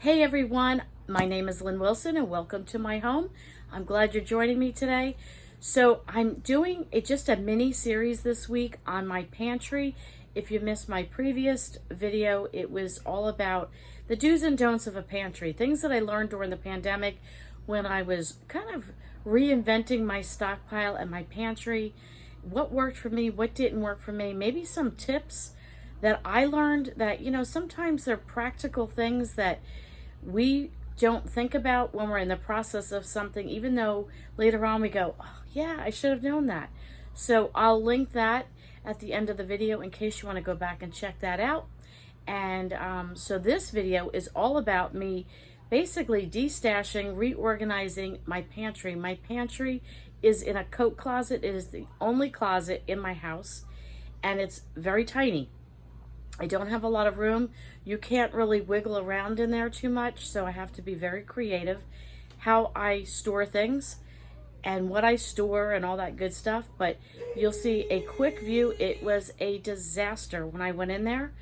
Hey everyone, my name is Lynn Wilson and welcome to my home. I'm glad you're joining me today. So I'm doing just a mini series this week on my pantry. If you missed my previous video, it was all about the do's and don'ts of a pantry, things that I learned during the pandemic when I was kind of reinventing my stockpile and my pantry. What worked for me, what didn't work for me, maybe some tips that I learned that, sometimes they're practical things that we don't think about when we're in the process of something, even though later on we go, oh, yeah, I should have known that. So I'll link that at the end of the video in case you want to go back and check that out. And so this video is all about me basically destashing, reorganizing my pantry. My pantry is in a coat closet. It is the only closet in my house, and it's very tiny. I don't have a lot of room. You can't really wiggle around in there too much, so I have to be very creative how I store things and what I store and all that good stuff. But you'll see a quick view. It was a disaster when I went in there.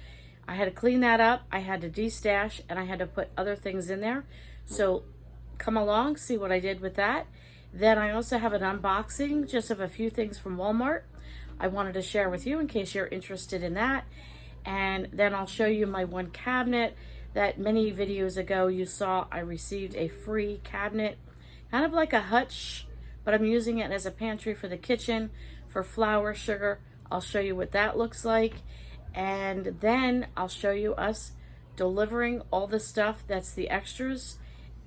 I had to clean that up, I had to destash, and I had to put other things in there. So come along, see what I did with that. Then I also have an unboxing just of a few things from Walmart I wanted to share with you in case you're interested in that. And then I'll show you my one cabinet that many videos ago you saw. I received a free cabinet, kind of like a hutch, but I'm using it as a pantry for the kitchen for flour, sugar. I'll show you what that looks like. And then I'll show you us delivering all the stuff that's the extras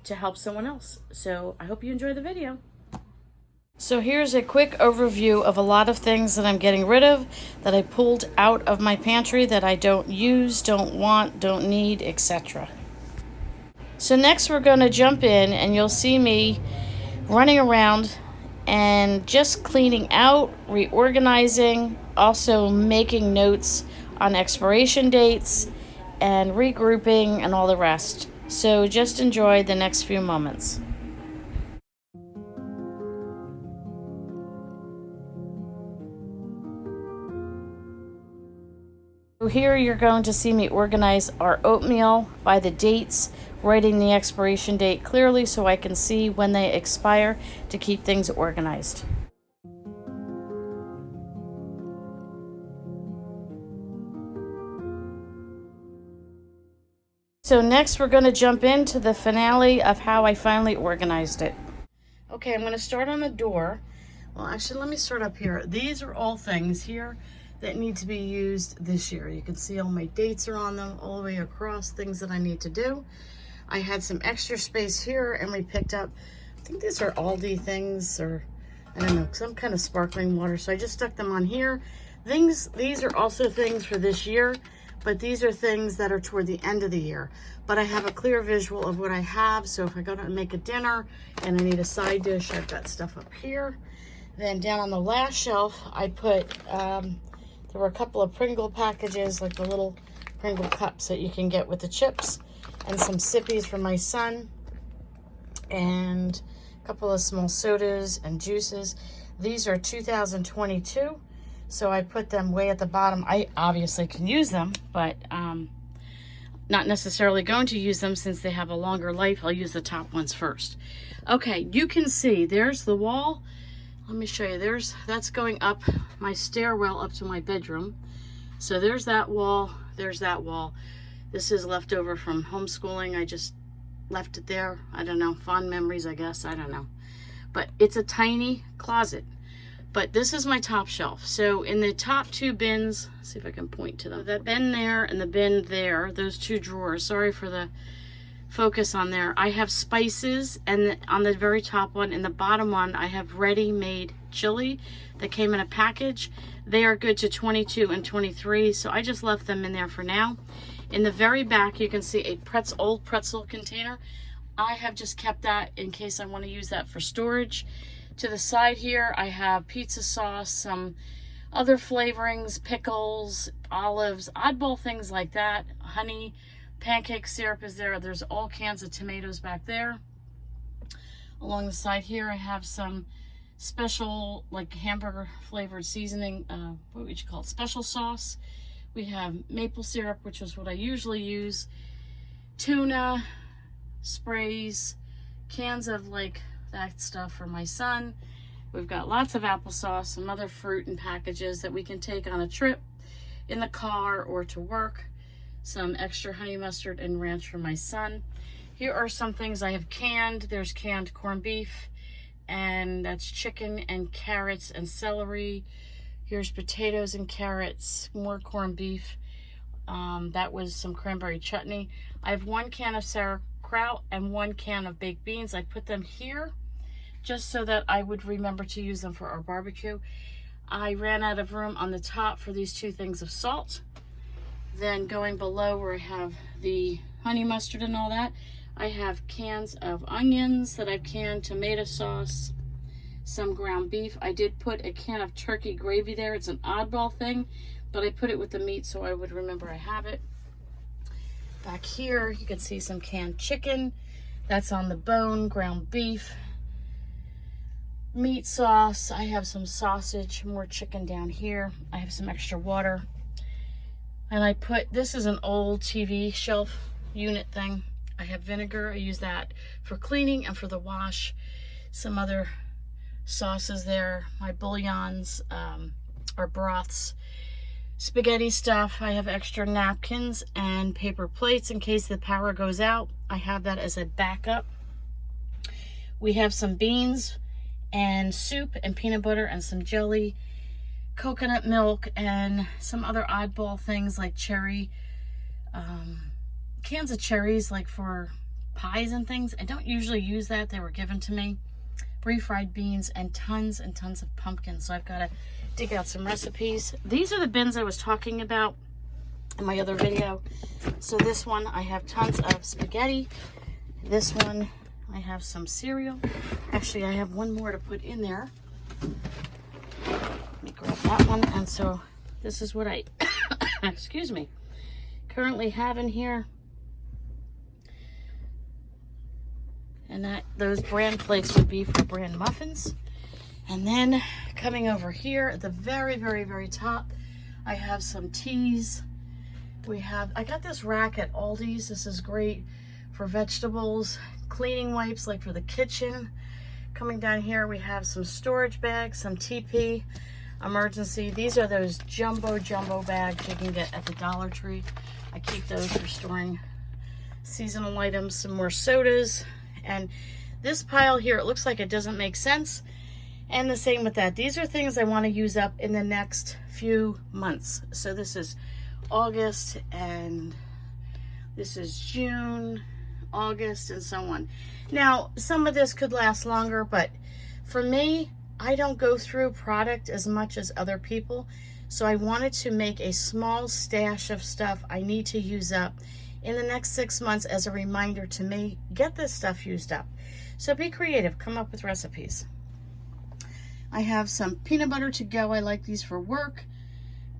to help someone else. So I hope you enjoy the video. So here's a quick overview of a lot of things that I'm getting rid of, that I pulled out of my pantry that I don't use, don't want, don't need, etc. So next we're going to jump in and you'll see me running around and just cleaning out, reorganizing, also making notes on expiration dates and regrouping and all the rest. So just enjoy the next few moments. Here you're going to see me organize our oatmeal by the dates, writing the expiration date clearly so I can see when they expire to keep things organized. So next we're going to jump into the finale of how I finally organized it. Okay, I'm going to start on the door. Well, actually, let me start up here. These are all things here that need to be used this year. You can see all my dates are on them all the way across, things that I need to do. I had some extra space here and we picked up, I think these are Aldi things, or I don't know, some kind of sparkling water. So I just stuck them on here. These are also things for this year, but these are things that are toward the end of the year. But I have a clear visual of what I have. So if I go to make a dinner and I need a side dish, I've got stuff up here. Then down on the last shelf, I put, there were a couple of Pringle packages, like the little Pringle cups that you can get with the chips, and some sippies for my son, and a couple of small sodas and juices. These are 2022, so I put them way at the bottom. I obviously can use them, but not necessarily going to use them since they have a longer life. I'll use the top ones first. Okay, you can see there's the wall. Let me show you. That's going up my stairwell up to my bedroom. So there's that wall. There's that wall. This is leftover from homeschooling. I just left it there. I don't know. Fond memories, I guess. I don't know. But it's a tiny closet. But this is my top shelf. So in the top two bins, let's see if I can point to them. The bin there and the bin there, those two drawers. Sorry for the focus on there. I have spices, and on the very top one, in the bottom one, I have ready-made chili that came in a package. They are good to 22 and 23, so I just left them in there for now. In the very back, you can see a old pretzel container. I have just kept that in case I want to use that for storage. To the side here, I have pizza sauce, some other flavorings, pickles, olives, oddball things like that, honey. Pancake syrup is there. There's all cans of tomatoes back there. Along the side here, I have some special, like, hamburger flavored seasoning, what would you call it, special sauce. We have maple syrup, which is what I usually use, tuna, sprays, cans of like that stuff for my son. We've got lots of applesauce, some other fruit and packages that we can take on a trip in the car or to work. Some extra honey mustard and ranch for my son. Here are some things I have canned. There's canned corned beef, and that's chicken and carrots and celery. Here's potatoes and carrots, more corned beef. That was some cranberry chutney. I have 1 can of sauerkraut and 1 can of baked beans. I put them here just so that I would remember to use them for our barbecue. I ran out of room on the top for these 2 things of salt. Then going below where I have the honey mustard and all that, I have cans of onions that I've canned, tomato sauce, some ground beef. I did put a can of turkey gravy there. It's an oddball thing, but I put it with the meat so I would remember I have it. Back here, you can see some canned chicken. That's on the bone, ground beef, meat sauce. I have some sausage, more chicken down here. I have some extra water. And I put, this is an old TV shelf unit thing. I have vinegar. I use that for cleaning and for the wash. Some other sauces there. My bouillons or broths. Spaghetti stuff. I have extra napkins and paper plates in case the power goes out. I have that as a backup. We have some beans and soup and peanut butter and some jelly, coconut milk, and some other oddball things like cherry, cans of cherries like for pies and things. I don't usually use that. They were given to me. Refried beans and tons of pumpkins. So I've got to dig out some recipes. These are the bins I was talking about in my other video. So this one, I have tons of spaghetti. This one, I have some cereal. Actually, I have one more to put in there. Let me grab that one. And so this is what I, excuse me, currently have in here. And that those bran plates would be for bran muffins. And then coming over here at the very top, I have some teas. I got this rack at Aldi's. This is great for vegetables, cleaning wipes like for the kitchen. Coming down here, we have some storage bags, some TP emergency. These are those jumbo bags you can get at the Dollar Tree. I keep those for storing seasonal items. Some more sodas. And this pile here, it looks like it doesn't make sense. And the same with that. These are things I want to use up in the next few months. So this is August, and this is June, August, and so on. Now, some of this could last longer, but for me, I don't go through product as much as other people. So I wanted to make a small stash of stuff I need to use up in the next 6 months as a reminder to me, get this stuff used up. So be creative, come up with recipes. I have some peanut butter to go. I like these for work.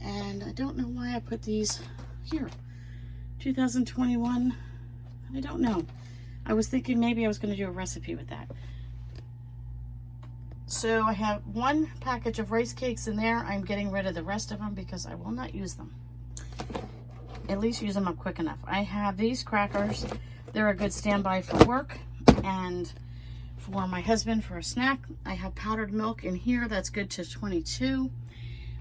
And I don't know why I put these here. 2021, I don't know. I was thinking maybe I was going to do a recipe with that. So I have 1 package of rice cakes in there. I'm getting rid of the rest of them because I will not use them. At least use them up quick enough. I have these crackers. They're a good standby for work and for my husband for a snack. I have powdered milk in here. That's good to 22.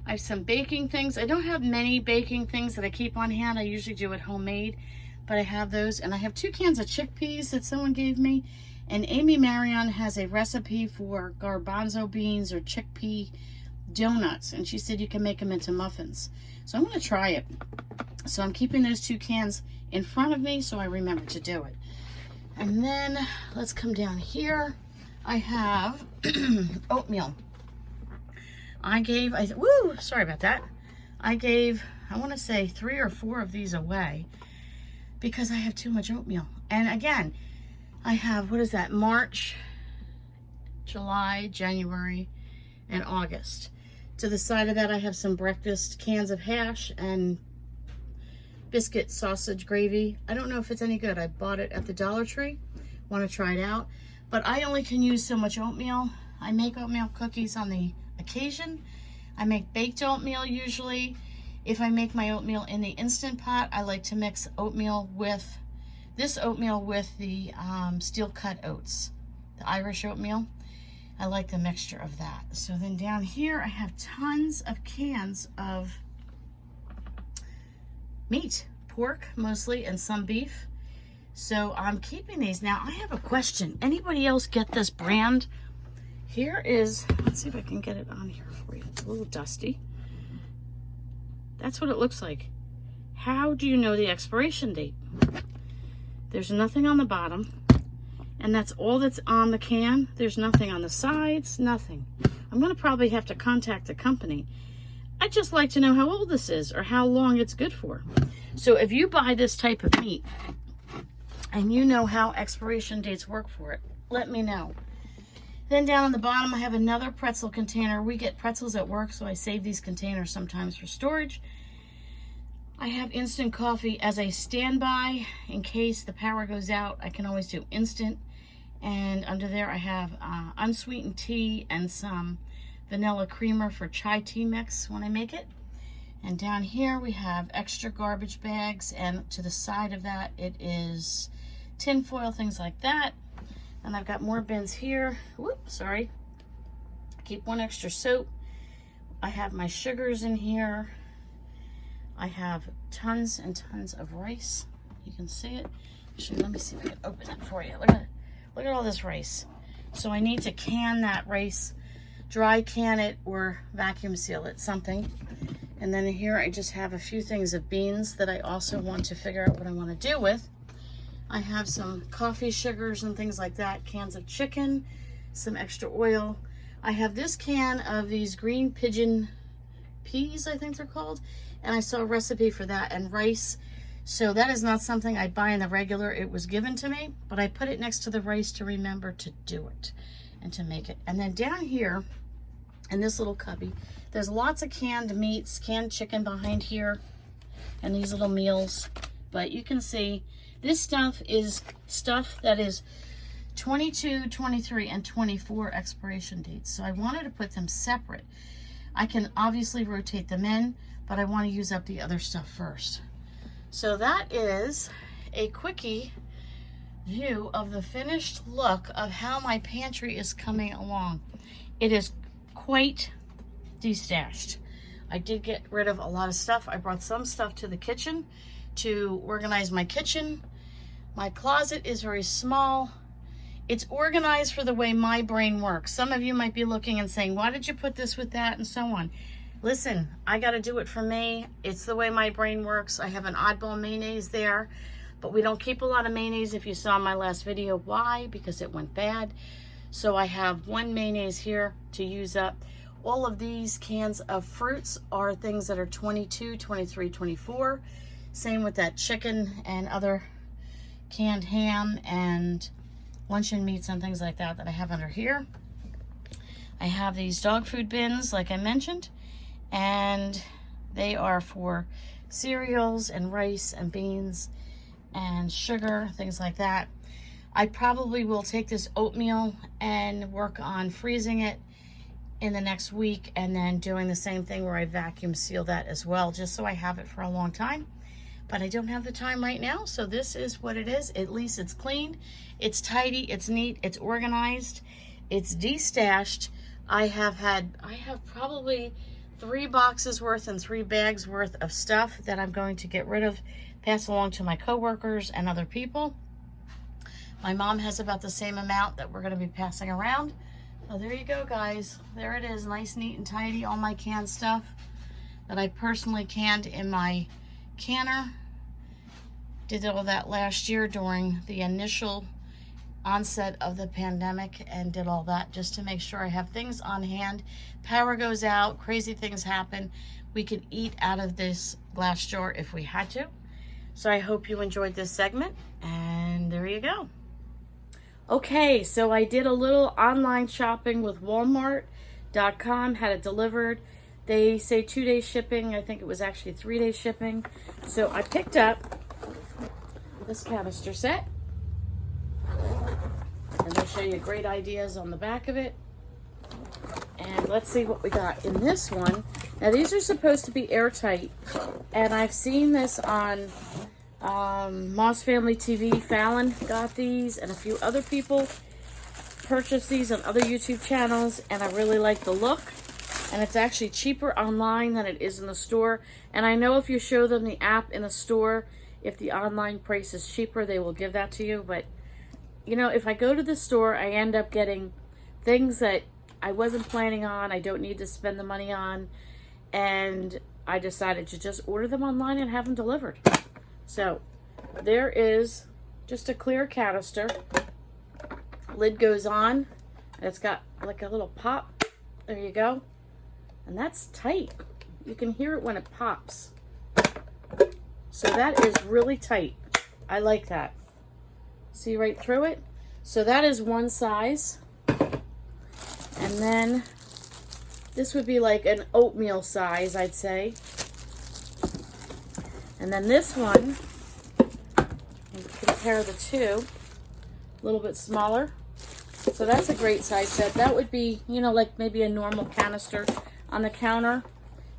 I have some baking things. I don't have many baking things that I keep on hand. I usually do it homemade, but I have those. And I have 2 cans of chickpeas that someone gave me. And Amy Marion has a recipe for garbanzo beans or chickpea donuts. And she said you can make them into muffins. So I'm going to try it. So I'm keeping those 2 cans in front of me so I remember to do it. And then let's come down here. I have oatmeal. Sorry about that. I gave, I want to say 3 or 4 of these away because I have too much oatmeal. And again, I have, what is that? March, July, January, and August. To the side of that, I have some breakfast cans of hash and biscuit sausage gravy. I don't know if it's any good. I bought it at the Dollar Tree. Want to try it out. But I only can use so much oatmeal. I make oatmeal cookies on the occasion. I make baked oatmeal usually. If I make my oatmeal in the Instant Pot, I like to mix oatmeal with this oatmeal with the steel cut oats, the Irish oatmeal. I like the mixture of that. So then down here I have tons of cans of meat, pork mostly, and some beef. So I'm keeping these. Now I have a question. Anybody else get this brand? Here is, let's see if I can get it on here for you. It's a little dusty. That's what it looks like. How do you know the expiration date? There's nothing on the bottom. And that's all that's on the can. There's nothing on the sides, nothing. I'm gonna probably have to contact the company. I'd just like to know how old this is or how long it's good for. So if you buy this type of meat and you know how expiration dates work for it, let me know. Then down on the bottom, I have another pretzel container. We get pretzels at work, so I save these containers sometimes for storage. I have instant coffee as a standby in case the power goes out. I can always do instant. And under there I have unsweetened tea and some vanilla creamer for chai tea mix when I make it. And down here we have extra garbage bags, and to the side of that it is tin foil, things like that. And I've got more bins here. Whoops, sorry. Keep one extra soap. I have my sugars in here. I have tons and tons of rice. You can see it. Actually, let me see if I can open it for you. Look at all this rice. So I need to can that rice, dry can it or vacuum seal it, something. And then here I just have a few things of beans that I also want to figure out what I want to do with. I have some coffee sugars and things like that, cans of chicken, some extra oil. I have this can of these green pigeon peas, I think they're called, and I saw a recipe for that, and rice. So that is not something I buy in the regular. It was given to me, but I put it next to the rice to remember to do it and to make it. And then down here in this little cubby, there's lots of canned meats, canned chicken behind here, and these little meals. But you can see this stuff is stuff that is 22, 23, and 24 expiration dates. So I wanted to put them separate. I can obviously rotate them in, but I want to use up the other stuff first. So that is a quickie view of the finished look of how my pantry is coming along. It is quite destashed. I did get rid of a lot of stuff. I brought some stuff to the kitchen to organize my kitchen. My closet is very small. It's organized for the way my brain works. Some of you might be looking and saying, why did you put this with that and so on? Listen, I got to do it for me. It's the way my brain works. I have an oddball mayonnaise there, but we don't keep a lot of mayonnaise. If you saw my last video, why? Because it went bad. So I have one mayonnaise here to use up. All of these cans of fruits are things that are 22, 23, 24. Same with that chicken and other canned ham and luncheon meats and things like that that I have under here. I have these dog food bins, like I mentioned, and they are for cereals and rice and beans and sugar, things like that. I probably will take this oatmeal and work on freezing it in the next week, and then doing the same thing where I vacuum seal that as well, just so I have it for a long time. But I don't have the time right now, so this is what it is. At least it's clean, it's tidy, it's neat, it's organized, it's destashed. I have probably 3 boxes worth and 3 bags worth of stuff that I'm going to get rid of, pass along to my coworkers and other people. My mom has about the same amount that we're going to be passing around. So there you go, guys. There it is, nice, neat, and tidy. All my canned stuff that I personally canned in my canner. Did all that last year during the initial onset of the pandemic, and did all that just to make sure I have things on hand. Power goes out, crazy things happen. We could eat out of this glass jar if we had to. So I hope you enjoyed this segment, and there you go. Okay, so I did a little online shopping with Walmart.com, had it delivered. They say 2-day shipping. I think it was actually 3-day shipping. So I picked up this canister set. And they'll show you great ideas on the back of it. And let's see what we got in this one. Now these are supposed to be airtight. And I've seen this on Moss Family TV, Fallon got these, and a few other people purchased these on other YouTube channels, and I really like the look. And it's actually cheaper online than it is in the store. And I know if you show them the app in the store, if the online price is cheaper, they will give that to you. But, you know, if I go to the store, I end up getting things that I wasn't planning on, I don't need to spend the money on, and I decided to just order them online and have them delivered. So there is just a clear canister. Lid goes on. It's got like a little pop. There you go. And that's tight. You can hear it when it pops. So that is really tight. I like that. See right through it? So that is one size. And then this would be like an oatmeal size, I'd say. And then this one, compare the two, a little bit smaller. So that's a great size set. That would be, you know, like maybe a normal canister on the counter.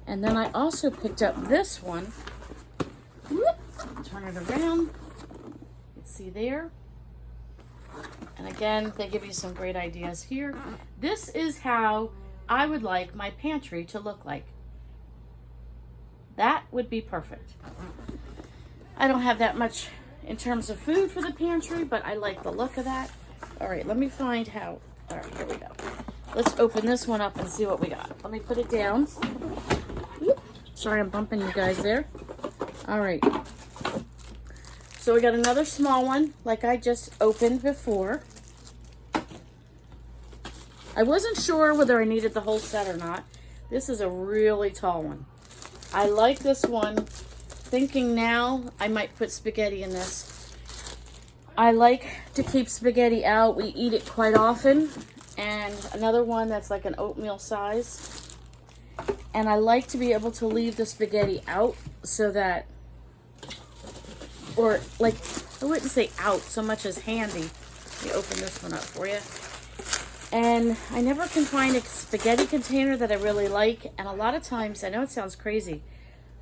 And then I also picked up this one. Whoop, turn it around. Let's see there. And again, they give you some great ideas here. This is how I would like my pantry to look like. That would be perfect. I don't have that much in terms of food for the pantry, but I like the look of that. All right, let me find how. All right, here we go. Let's open this one up and see what we got. Let me put it down. Whoop. Sorry, I'm bumping you guys there. All right. So we got another small one, like I just opened before. I wasn't sure whether I needed the whole set or not. This is a really tall one. I like this one. Thinking now I might put spaghetti in this. I like to keep spaghetti out. We eat it quite often. And another one that's like an oatmeal size. And I like to be able to leave the spaghetti out so that, or like, I wouldn't say out so much as handy. Let me open this one up for you. And I never can find a spaghetti container that I really like. And a lot of times, I know it sounds crazy,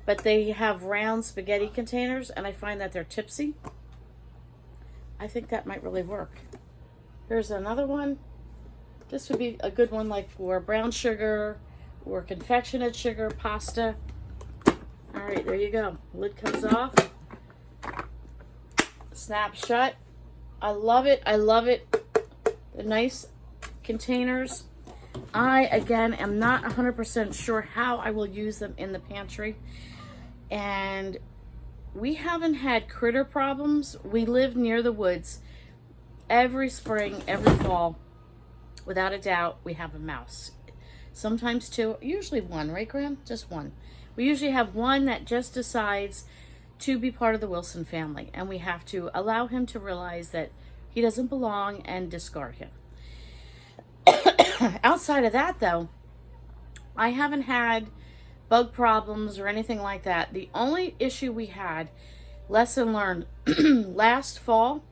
but they have round spaghetti containers and I find that they're tipsy. I think that might really work. Here's another one. This would be a good one like for brown sugar or confectionate sugar, pasta. All right, there you go. Lid comes off. Snap shut. I love it. I love it. The nice containers. I, again, am not 100% sure how I will use them in the pantry. And we haven't had critter problems. We live near the woods. Every spring, every fall, without a doubt, we have a mouse. Sometimes two, usually one, right, Graham? Just one. We usually have one that just decides to be part of the Wilson family, and we have to allow him to realize that he doesn't belong and discard him. Outside of that, though, I haven't had bug problems or anything like that. The only issue we had, lesson learned, last fall,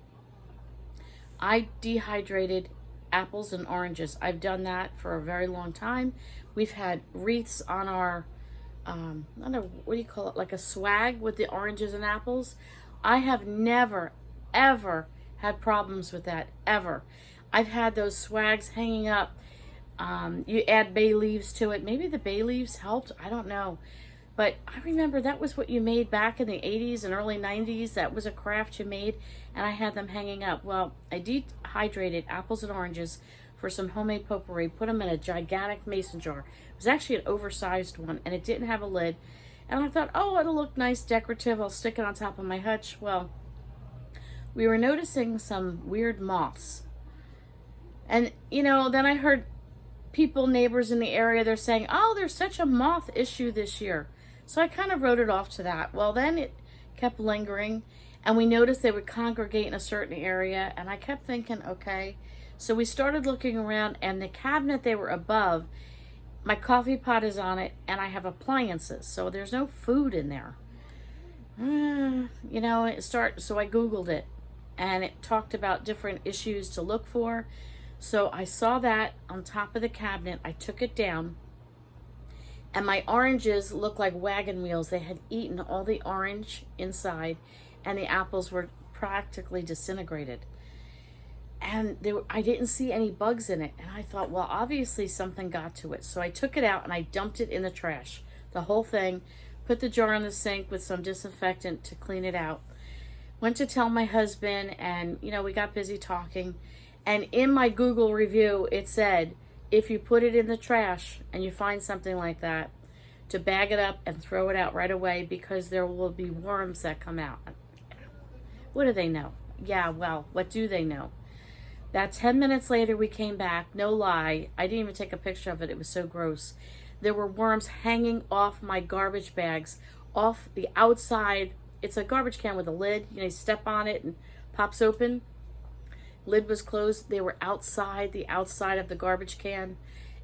I dehydrated apples and oranges. I've done that for a very long time. We've had wreaths on our, I don't know, what do you call it, like a swag with the oranges and apples. I have never, ever had problems with that, ever. I've had those swags hanging up. You add bay leaves to it. Maybe the bay leaves helped. I don't know. But I remember that was what you made back in the 80s and early 90s. That was a craft you made, and I had them hanging up. Well, I dehydrated apples and oranges for some homemade potpourri, put them in a gigantic mason jar. It was actually an oversized one, and it didn't have a lid. And I thought, oh, it'll look nice, decorative. I'll stick it on top of my hutch. Well, we were noticing some weird moths. And, you know, then I heard people, neighbors in the area, they're saying, oh, there's such a moth issue this year. So I kind of wrote it off to that. Well, then it kept lingering, and we noticed they would congregate in a certain area, and I kept thinking, okay. So we started looking around, and the cabinet they were above, my coffee pot is on it, and I have appliances, so there's no food in there. You know, so I Googled it, and it talked about different issues to look for. So I saw that on top of the cabinet. I took it down, and my oranges looked like wagon wheels. They had eaten all the orange inside, and the apples were practically disintegrated. And I didn't see any bugs in it. And I thought, well, obviously something got to it. So I took it out and I dumped it in the trash. The whole thing. Put the jar in the sink with some disinfectant to clean it out. Went to tell my husband, and, you know, we got busy talking. And in my Google review, it said, if you put it in the trash and you find something like that, to bag it up and throw it out right away, because there will be worms that come out. What do they know? Yeah, well, what do they know? About 10 minutes later, we came back. No lie. I didn't even take a picture of it. It was so gross. There were worms hanging off my garbage bags, off the outside. It's a garbage can with a lid. You know, you step on it and pops open. Lid was closed. They were outside, the outside of the garbage can.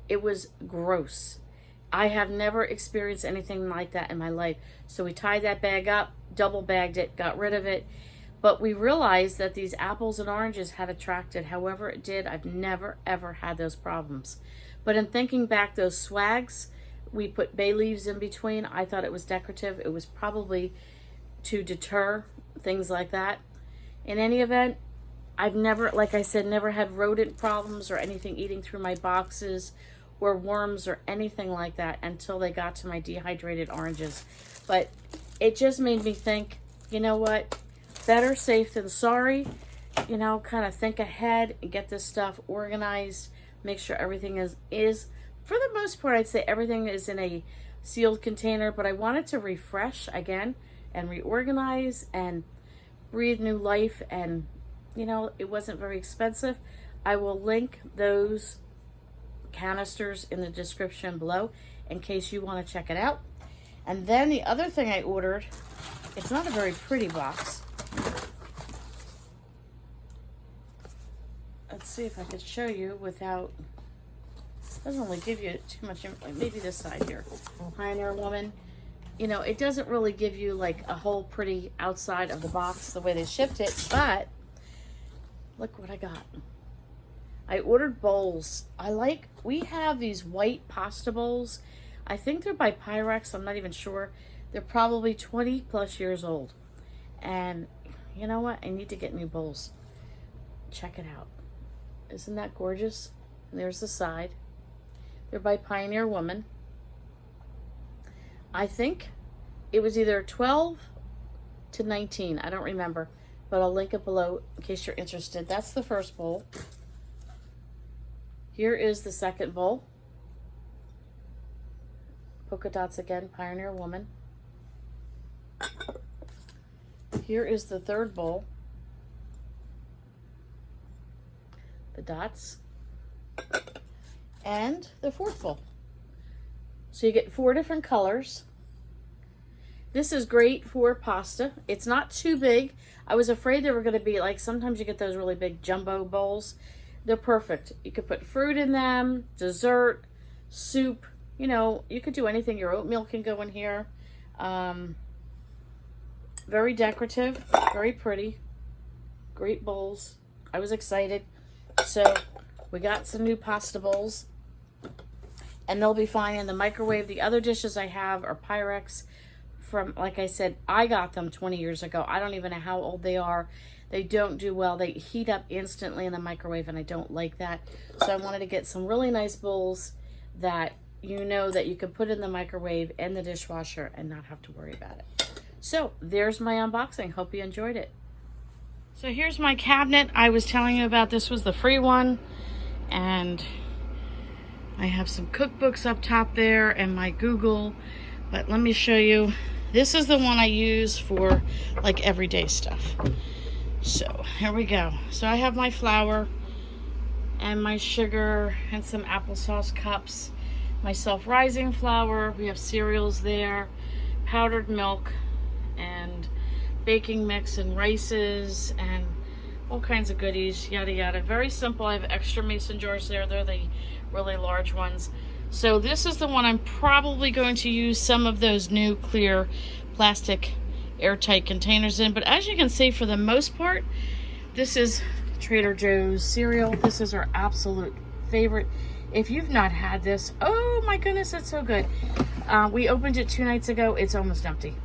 It was gross. I have never experienced anything like that in my life. So we tied that bag up, double bagged it, got rid of it. But we realized that these apples and oranges had attracted. However it did, I've never, ever had those problems. But in thinking back, those swags, we put bay leaves in between. I thought it was decorative. It was probably to deter things like that. In any event, I've never, like I said, never had rodent problems or anything eating through my boxes or worms or anything like that until they got to my dehydrated oranges. But it just made me think, you know what? Better safe than sorry. You know, kind of think ahead and get this stuff organized. Make sure everything is, for the most part, I'd say everything is in a sealed container, but I wanted to refresh again and reorganize and breathe new life, and, you know, it wasn't very expensive. I will link those canisters in the description below in case you want to check it out. And then the other thing I ordered, it's not a very pretty box. Let's see if I could show you without, doesn't really give you too much, maybe this side here. Pioneer Woman. You know, it doesn't really give you like a whole pretty outside of the box the way they shipped it, but look what I got. I ordered bowls. We have these white pasta bowls. I think they're by Pyrex, I'm not even sure. They're probably 20 plus years old. And you know what? I need to get new bowls. Check it out. Isn't that gorgeous? And there's the side. They're by Pioneer Woman. I think it was either 12 to 19. I don't remember. But I'll link it below in case you're interested. That's the first bowl. Here is the second bowl. Polka dots again, Pioneer Woman. Here is the third bowl. The dots. And the fourth bowl. So you get 4 different colors. This is great for pasta. It's not too big. I was afraid they were going to be like, sometimes you get those really big jumbo bowls. They're perfect. You could put fruit in them, dessert, soup. You know, you could do anything. Your oatmeal can go in here. Very decorative, very pretty. Great bowls. I was excited. So we got some new pasta bowls. And they'll be fine in the microwave. The other dishes I have are Pyrex from, like I said, I got them 20 years ago. I don't even know how old they are. They don't do well. They heat up instantly in the microwave, and I don't like that. So I wanted to get some really nice bowls that you know that you can put in the microwave and the dishwasher and not have to worry about it. So there's my unboxing. Hope you enjoyed it. So here's my cabinet. I was telling you about. This was the free one. And I have some cookbooks up top there and my Google. But let me show you. This is the one I use for like everyday stuff. So here we go. So I have my flour and my sugar and some applesauce cups. My self-rising flour. We have cereals there. Powdered milk and baking mix and rices and all kinds of goodies, yada yada. Very simple. I have extra mason jars there. They're the really large ones. So this is the one I'm probably going to use some of those new clear plastic airtight containers in. But as you can see, for the most part, this is Trader Joe's cereal. This is our absolute favorite. If you've not had this, oh my goodness, it's so good. We opened it 2 nights ago. It's almost empty.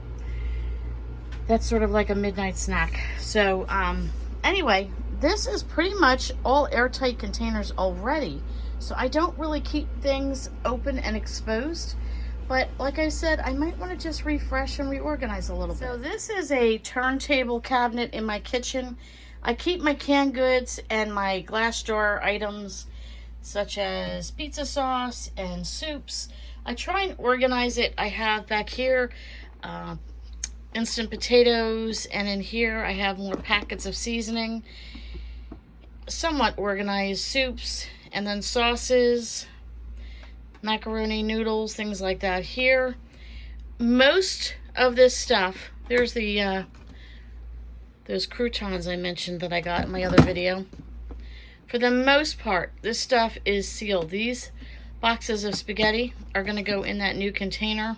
That's sort of like a midnight snack. So anyway, this is pretty much all airtight containers already. So I don't really keep things open and exposed. But like I said, I might want to just refresh and reorganize a little bit. So this is a turntable cabinet in my kitchen. I keep my canned goods and my glass jar items such as pizza sauce and soups. I try and organize it. I have back here instant potatoes, and in here I have more packets of seasoning. Somewhat organized soups, and then sauces, macaroni, noodles, things like that here. Most of this stuff, there's the those croutons I mentioned that I got in my other video. For the most part, this stuff is sealed. These boxes of spaghetti are going to go in that new container.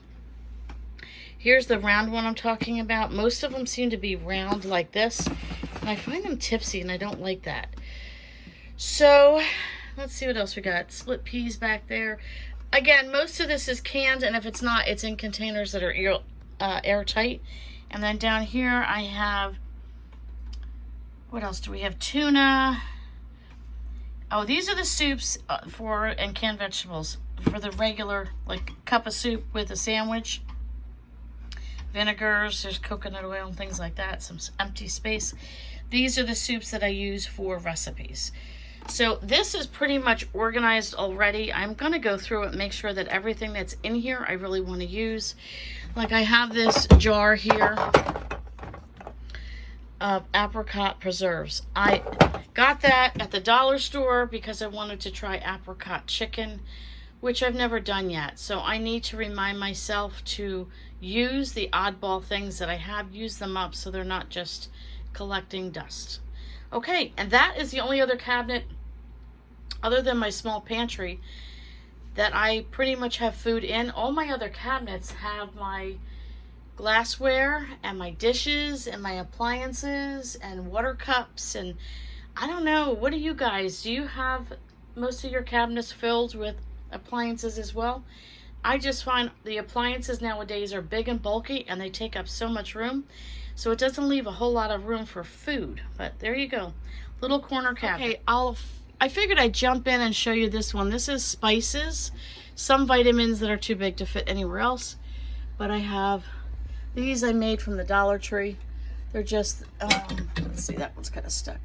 Here's the round one I'm talking about. Most of them seem to be round like this, and I find them tipsy, and I don't like that. So let's see what else we got. Split peas back there. Again, most of this is canned, and if it's not, it's in containers that are airtight. And then down here I have, what else do we have? Tuna. Oh, these are the soups and canned vegetables for the regular, like, cup of soup with a sandwich. Vinegars, there's coconut oil and things like that, some empty space. These are the soups that I use for recipes. So this is pretty much organized already. I'm going to go through it and make sure that everything that's in here I really want to use. Like, I have this jar here of apricot preserves. I got that at the dollar store because I wanted to try apricot chicken, which I've never done yet. So I need to remind myself to use the oddball things that I have, use them up so they're not just collecting dust. Okay, and that is the only other cabinet other than my small pantry that I pretty much have food in. All my other cabinets have my glassware and my dishes and my appliances and water cups, and I don't know, what do you guys, do you have most of your cabinets filled with appliances as well? I just find the appliances nowadays are big and bulky, and they take up so much room, so it doesn't leave a whole lot of room for food. But there you go, little corner cabinet. Okay, I figured I'd jump in and show you this one. This is spices, some vitamins that are too big to fit anywhere else, but I have these I made from the Dollar Tree. They're just let's see, that one's kind of stuck,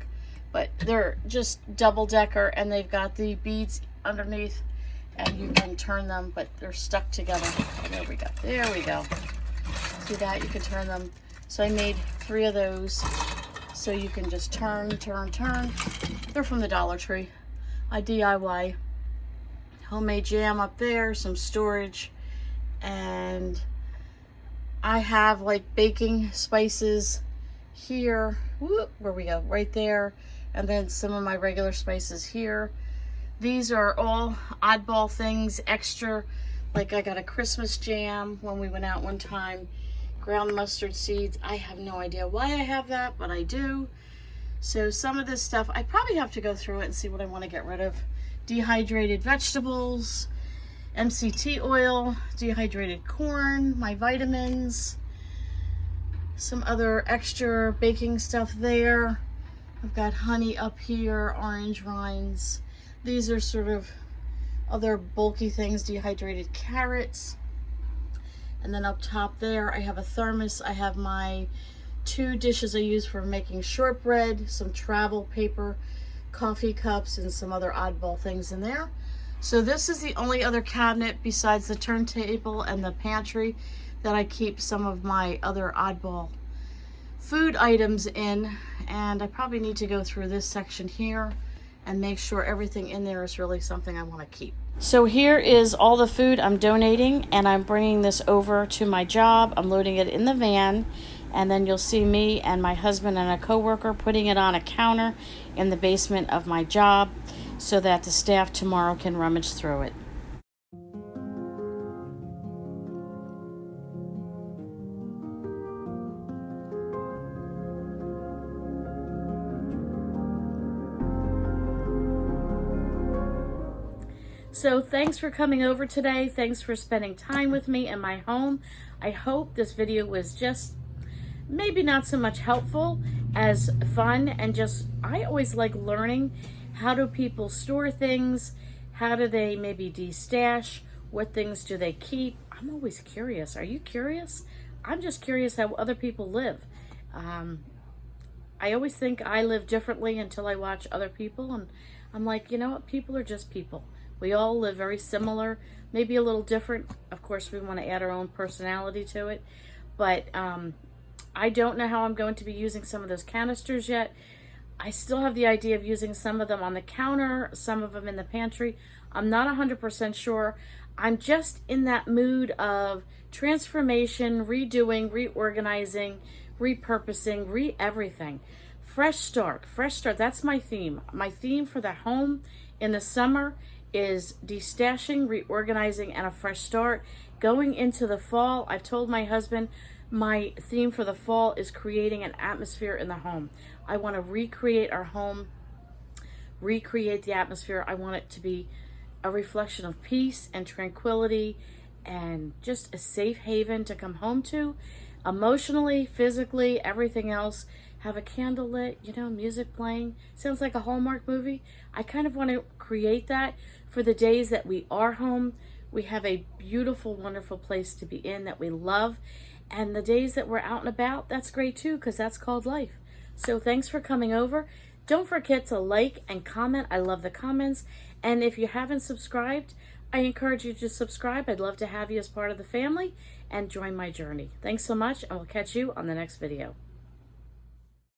but they're just double-decker, and they've got the beads underneath, and you can turn them, but they're stuck together. There we go. There we go. See that? You can turn them. So I made 3 of those, so you can just turn. They're from the Dollar Tree. I DIY. Homemade jam up there, some storage, and I have like baking spices here. Whoop, where we go? Right there. And then some of my regular spices here. These are all oddball things, extra. Like, I got a Christmas jam when we went out one time. Ground mustard seeds. I have no idea why I have that, but I do. So some of this stuff, I probably have to go through it and see what I want to get rid of. Dehydrated vegetables, MCT oil, dehydrated corn, my vitamins, some other extra baking stuff there. I've got honey up here, orange rinds. These are sort of other bulky things, dehydrated carrots. And then up top there, I have a thermos. I have my 2 dishes I use for making shortbread, some travel paper, coffee cups, and some other oddball things in there. So this is the only other cabinet besides the turntable and the pantry that I keep some of my other oddball food items in. And I probably need to go through this section here and make sure everything in there is really something I want to keep. So here is all the food I'm donating, and I'm bringing this over to my job. I'm loading it in the van, and then you'll see me and my husband and a coworker putting it on a counter in the basement of my job so that the staff tomorrow can rummage through it. So thanks for coming over today. Thanks for spending time with me in my home. I hope this video was just maybe not so much helpful as fun, and just, I always like learning how do people store things, how do they maybe destash, what things do they keep. I'm always curious. Are you curious? I'm just curious how other people live. I always think I live differently until I watch other people, and I'm like, you know what, people are just people. We all live very similar, maybe a little different. Of course, we want to add our own personality to it, but I don't know how I'm going to be using some of those canisters yet. I still have the idea of using some of them on the counter, some of them in the pantry. I'm not 100% sure. I'm just in that mood of transformation, redoing, reorganizing, repurposing, everything. Fresh start, fresh start. That's my theme. My theme for the home in the summer is destashing, reorganizing, and a fresh start. Going into the fall, I've told my husband my theme for the fall is creating an atmosphere in the home. I want to recreate our home, recreate the atmosphere. I want it to be a reflection of peace and tranquility and just a safe haven to come home to, emotionally, physically, everything else. Have a candle lit, you know, music playing. Sounds like a Hallmark movie. I kind of want to create that for the days that we are home. We have a beautiful, wonderful place to be in that we love. And the days that we're out and about, that's great too, because that's called life. So thanks for coming over. Don't forget to like and comment. I love the comments. And if you haven't subscribed, I encourage you to subscribe. I'd love to have you as part of the family and join my journey. Thanks so much, and we'll catch you on the next video.